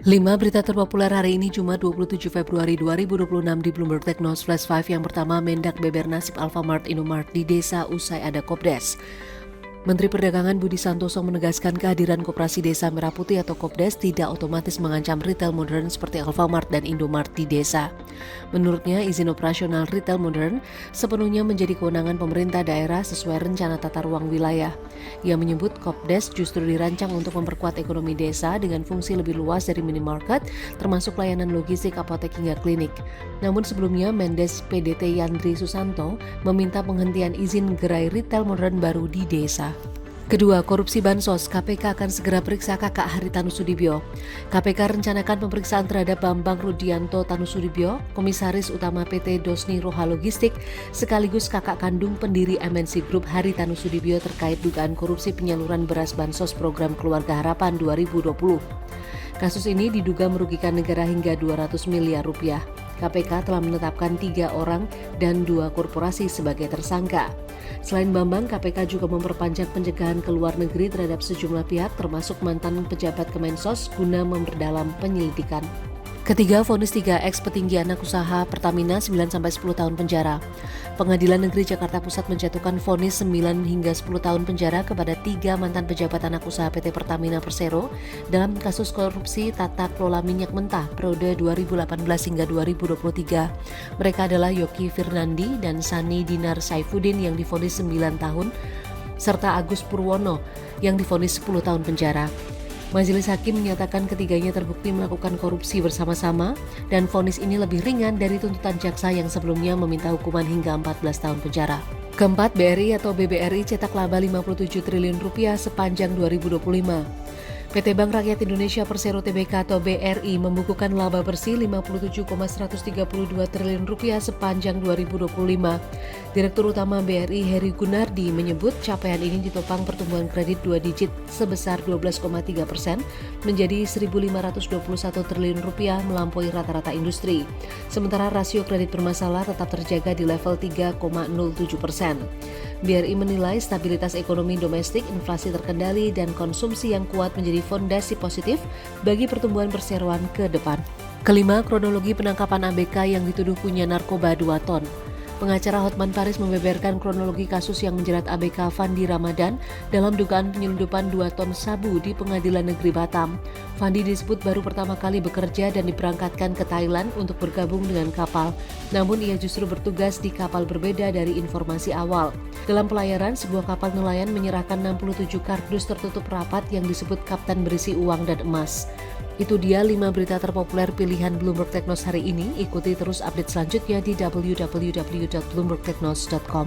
5 berita terpopuler hari ini Jumat 27 Februari 2026 di Bloomberg Tech News Flash 5. Yang pertama, Mendak beber nasib Alfamart Indomart di desa usai ada Kopdes. Menteri Perdagangan Budi Santoso menegaskan kehadiran Koperasi Desa Merah Putih atau Kopdes tidak otomatis mengancam retail modern seperti Alfamart dan Indomart di desa. Menurutnya, izin operasional retail modern sepenuhnya menjadi kewenangan pemerintah daerah sesuai rencana tata ruang wilayah. Ia menyebut Kopdes justru dirancang untuk memperkuat ekonomi desa dengan fungsi lebih luas dari minimarket, termasuk layanan logistik, apotek hingga klinik. Namun sebelumnya, Mendes PDT Yandri Susanto meminta penghentian izin gerai retail modern baru di desa. Kedua, korupsi Bansos, KPK akan segera periksa kakak Haritanu Sudibyo. KPK rencanakan pemeriksaan terhadap Bambang Rudianto Tanusudibyo, Komisaris Utama PT Dosni Roha Logistik, sekaligus kakak kandung pendiri MNC Group Haritanu Sudibyo terkait dugaan korupsi penyaluran beras Bansos Program Keluarga Harapan 2020. Kasus ini diduga merugikan negara hingga 200 miliar rupiah. KPK telah menetapkan 3 orang dan 2 korporasi sebagai tersangka. Selain Bambang, KPK juga memperpanjang pencegahan ke luar negeri terhadap sejumlah pihak termasuk mantan pejabat Kemensos guna memperdalam penyelidikan. Ketiga, vonis 3 ex-petinggi anak usaha Pertamina 9-10 tahun penjara. Pengadilan Negeri Jakarta Pusat menjatuhkan vonis 9 hingga 10 tahun penjara kepada 3 mantan pejabat anak usaha PT Pertamina Persero dalam kasus korupsi tata kelola minyak mentah periode 2018 hingga 2023. Mereka adalah Yoki Firnandi dan Sani Dinar Saifuddin yang divonis 9 tahun, serta Agus Purwono yang divonis 10 tahun penjara. Majelis Hakim menyatakan ketiganya terbukti melakukan korupsi bersama-sama dan vonis ini lebih ringan dari tuntutan jaksa yang sebelumnya meminta hukuman hingga 14 tahun penjara. Keempat, BRI atau BBRI cetak laba 57 triliun rupiah sepanjang 2025. PT Bank Rakyat Indonesia Persero Tbk atau BRI membukukan laba bersih 57,132 triliun rupiah sepanjang 2025. Direktur Utama BRI Heri Gunardi menyebut capaian ini ditopang pertumbuhan kredit 2 digit sebesar 12,3% menjadi 1.521 triliun rupiah melampaui rata-rata industri. Sementara rasio kredit bermasalah tetap terjaga di level 3,07%. BRI menilai stabilitas ekonomi domestik, inflasi terkendali, dan konsumsi yang kuat menjadi fondasi positif bagi pertumbuhan perseroan ke depan. Kelima, kronologi penangkapan ABK yang dituduh punya narkoba 2 ton. Pengacara Hotman Paris membeberkan kronologi kasus yang menjerat ABK Fandi Ramadan dalam dugaan penyelundupan 2 ton sabu di Pengadilan Negeri Batam. Fandi disebut baru pertama kali bekerja dan diberangkatkan ke Thailand untuk bergabung dengan kapal. Namun ia justru bertugas di kapal berbeda dari informasi awal. Dalam pelayaran, sebuah kapal nelayan menyerahkan 67 kardus tertutup rapat yang disebut kapten berisi uang dan emas. Itu dia 5 berita terpopuler pilihan Bloomberg Tech News hari ini. Ikuti terus update selanjutnya di www.bloombergtechnews.com.